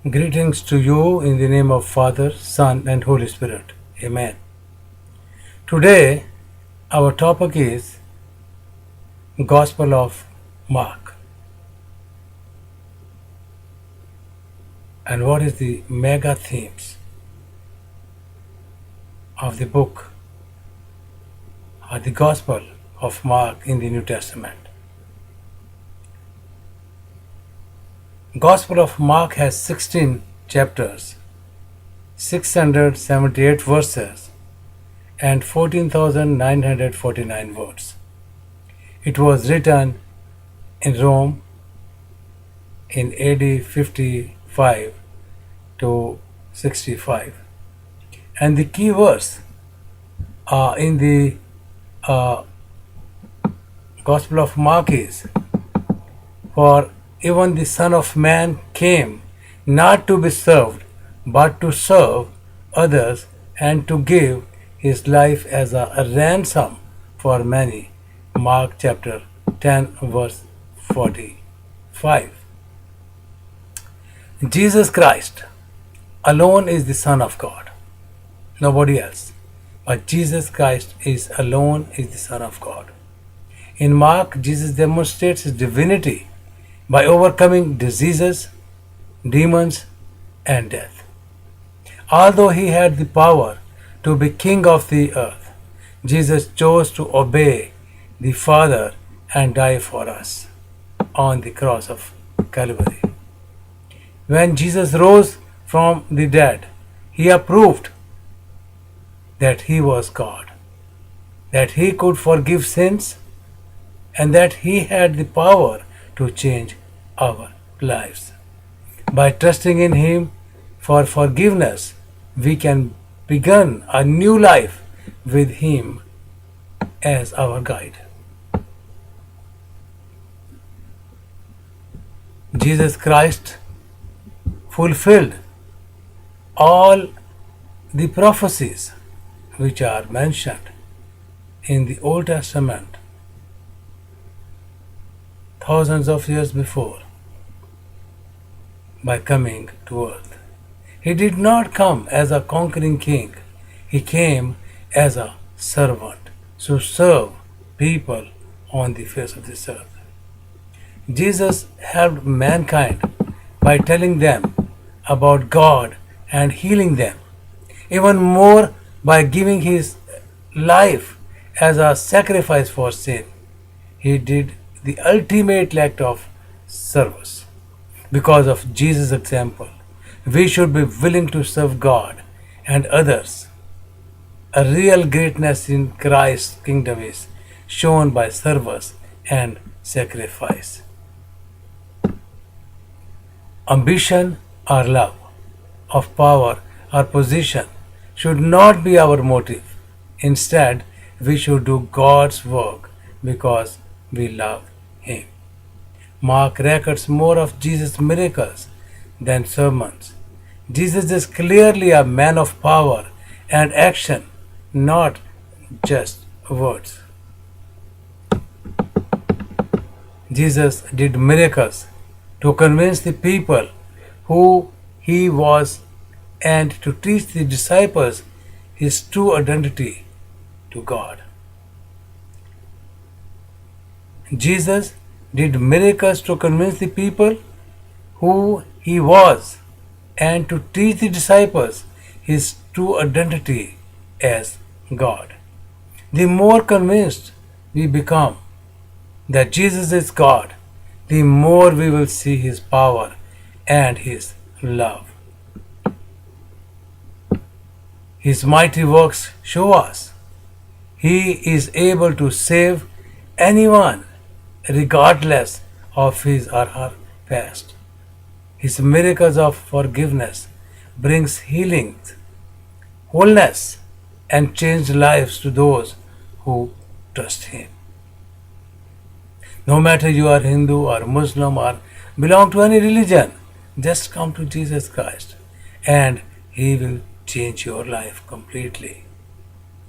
Greetings to you in the name of Father, Son, and Holy Spirit. Amen. Today, our topic is Gospel of Mark. And what is the mega themes of the book or the Gospel of Mark in the New Testament? Gospel of Mark has 16 chapters, 678 verses, and 14,949 words. It was written in Rome in AD 55 to 65. And the key verse in the Gospel of Mark is, "For even the Son of Man came not to be served, but to serve others and to give his life as a ransom for many." Mark chapter 10 verse 45. Jesus Christ alone is the Son of God. Nobody else. But Jesus Christ is the Son of God. In Mark, Jesus demonstrates his divinity by overcoming diseases, demons, and death. Although he had the power to be king of the earth, Jesus chose to obey the Father and die for us on the cross of Calvary. When Jesus rose from the dead, he proved that he was God, that he could forgive sins, and that he had the power to change our lives. By trusting in him for forgiveness, we can begin a new life with him as our guide. Jesus Christ fulfilled all the prophecies which are mentioned in the Old Testament thousands of years before by coming to earth. He did not come as a conquering king. He came as a servant to serve people on the face of this earth. Jesus helped mankind by telling them about God and healing them, even more by giving his life as a sacrifice for sin. He did the ultimate act of service. Because of Jesus' example, we should be willing to serve God and others. A real greatness in Christ's kingdom is shown by service and sacrifice. Ambition or love of power or position should not be our motive. Instead, we should do God's work because we love him. Mark records more of Jesus' miracles than sermons. Jesus is clearly a man of power and action, not just words. Jesus did miracles to convince the people who he was and to teach the disciples his true identity to God. Jesus did miracles to convince the people who he was and to teach the disciples his true identity as God. The more convinced we become that Jesus is God, the more we will see his power and his love. His mighty works show us he is able to save anyone regardless of his or her past. His miracles of forgiveness brings healing, wholeness, and changed lives to those who trust him. No matter you are Hindu or Muslim or belong to any religion, just come to Jesus Christ and he will change your life completely.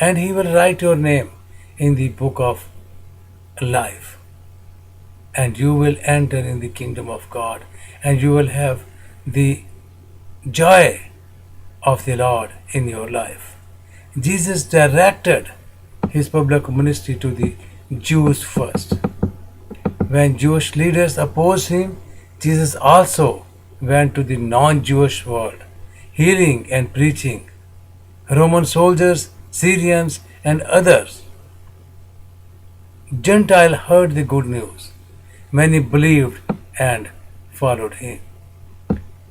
And he will write your name in the book of life. And you will enter in the kingdom of God and you will have the joy of the Lord in your life. Jesus directed his public ministry to the Jews first. When Jewish leaders opposed him, Jesus also went to the non-Jewish world, healing and preaching. Roman soldiers, Syrians, and others Gentiles heard the good news. Many believed and followed him.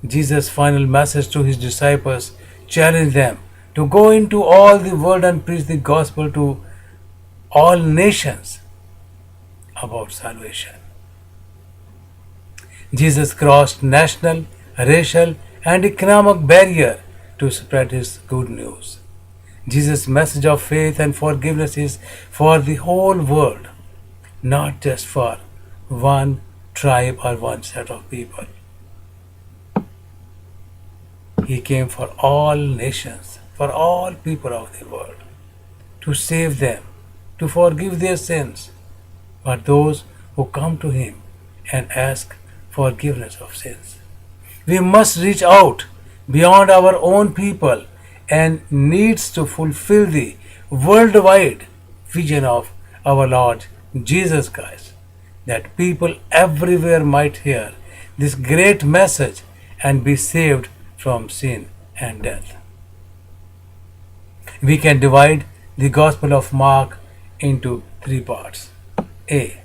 Jesus' final message to his disciples challenged them to go into all the world and preach the gospel to all nations about salvation. Jesus crossed national, racial, and economic barrier to spread his good news. Jesus' message of faith and forgiveness is for the whole world, not just for one tribe or one set of people. He came for all nations, for all people of the world, to save them, to forgive their sins, for those who come to him and ask forgiveness of sins. We must reach out beyond our own people and needs to fulfill the worldwide vision of our Lord Jesus Christ, that people everywhere might hear this great message and be saved from sin and death. We can divide the Gospel of Mark into three parts. A.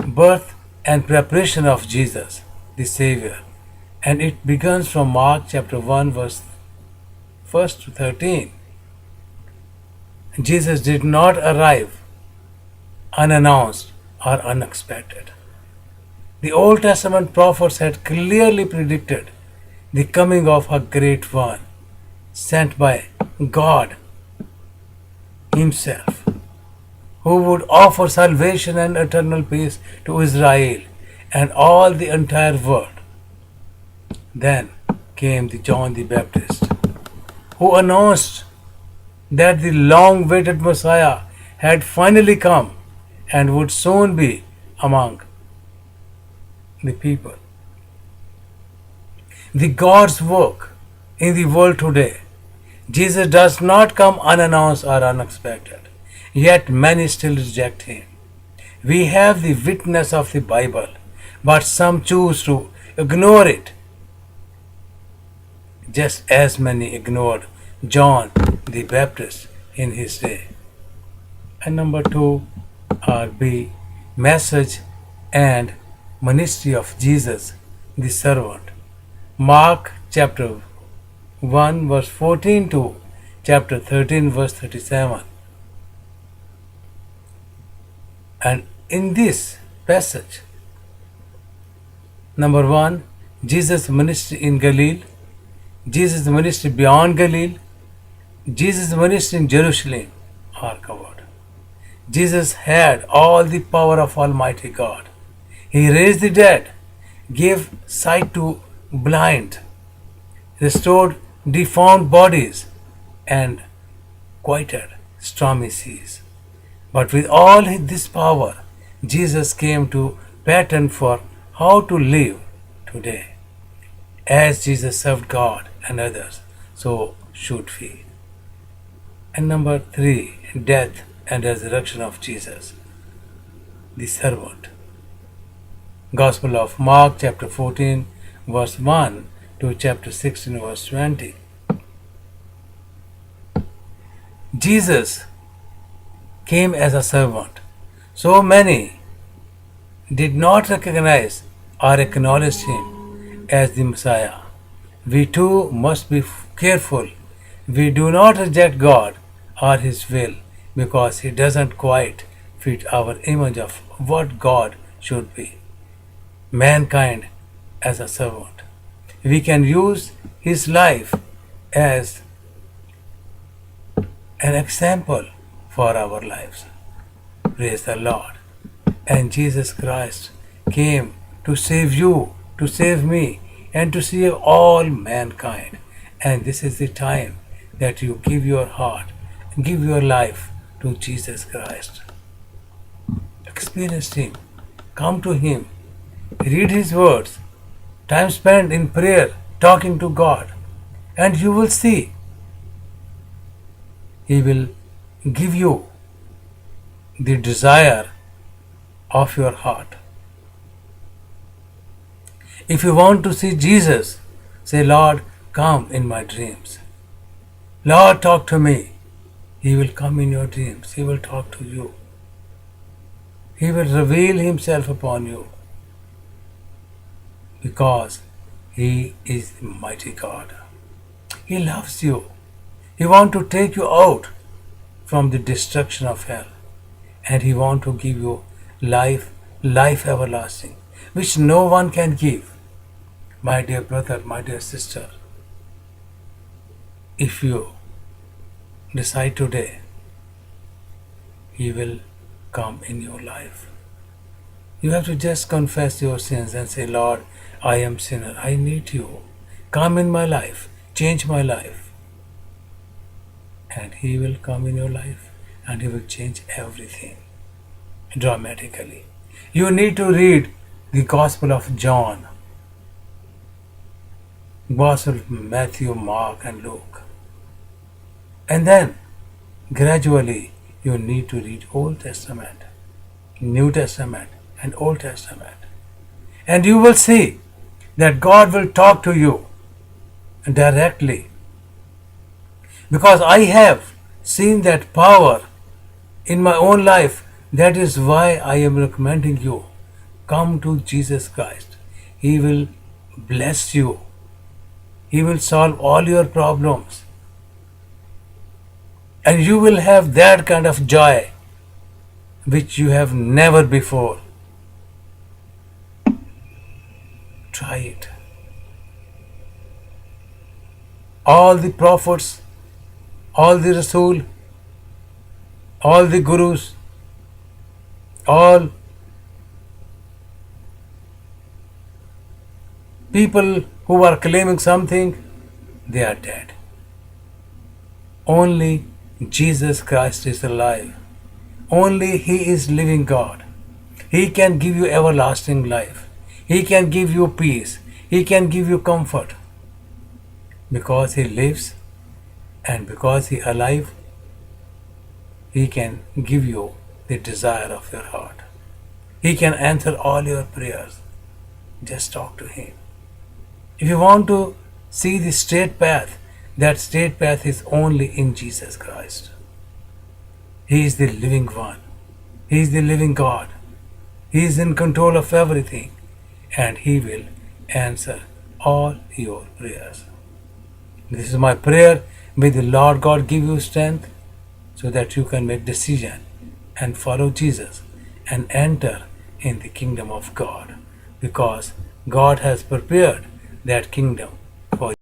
Birth and preparation of Jesus, the Savior. And it begins from Mark chapter 1 verse 1 to 13. Jesus did not arrive unannounced or unexpected. The Old Testament prophets had clearly predicted the coming of a great one sent by God himself, who would offer salvation and eternal peace to Israel and all the entire world. Then came the John the Baptist, who announced that the long-awaited Messiah had finally come and would soon be among the people. The God's work in the world today. Jesus does not come unannounced or unexpected, yet many still reject him. We have the witness of the Bible, but some choose to ignore it, just as many ignored John the Baptist in his day. And number 2 are B. Message and ministry of Jesus the servant. Mark chapter 1 verse 14 to chapter 13 verse 37. And in this passage, number 1, Jesus' ministry in Galilee, Jesus' ministry beyond Galilee, Jesus' ministry in Jerusalem are covered. Jesus had all the power of Almighty God. He raised the dead, gave sight to blind, restored deformed bodies, and quieted stormy seas. But with all this power, Jesus came to pattern for how to live today. As Jesus served God and others, so should we. And number 3, death and resurrection of Jesus, the servant. Gospel of Mark chapter 14 verse 1 to chapter 16 verse 20. Jesus came as a servant. So many did not recognize or acknowledge him as the Messiah. We too must be careful. We do not reject God or his will because he doesn't quite fit our image of what God should be. Mankind as a servant. We can use his life as an example for our lives. Praise the Lord. And Jesus Christ came to save you, to save me, and to save all mankind. And this is the time that you give your heart, give your life to Jesus Christ. Experience him. Come to him. Read his words. Time spent in prayer, talking to God, and you will see He will give you the desire of your heart. If you want to see Jesus, say, Lord, come in my dreams. Lord, talk to me. He will come in your dreams. He will talk to you. He will reveal Himself upon you because He is the mighty God. He loves you. He wants to take you out from the destruction of hell, and He wants to give you life, life everlasting, which no one can give. My dear brother, my dear sister, if you decide today, He will come in your life. You have to just confess your sins and say, Lord, I am sinner. I need you. Come in my life. Change my life. And He will come in your life and He will change everything dramatically. You need to read the Gospel of John, Gospel of Matthew, Mark and Luke. And then gradually you need to read Old Testament, New Testament and Old Testament. And you will see that God will talk to you directly. Because I have seen that power in my own life. That is why I am recommending you. Come to Jesus Christ. He will bless you. He will solve all your problems. And you will have that kind of joy which you have never before. Try it. All the prophets, all the Rasul, all the Gurus, all people who are claiming something, they are dead. Only Jesus Christ is alive. Only He is living God. He can give you everlasting life. He can give you peace. He can give you comfort. Because He lives and because He is alive, He can give you the desire of your heart. He can answer all your prayers. Just talk to Him. If you want to see the straight path, that straight path is only in Jesus Christ. He is the living one. He is the living God. He is in control of everything, and He will answer all your prayers. This is my prayer. May the Lord God give you strength so that you can make decision and follow Jesus and enter in the kingdom of God, because God has prepared that kingdom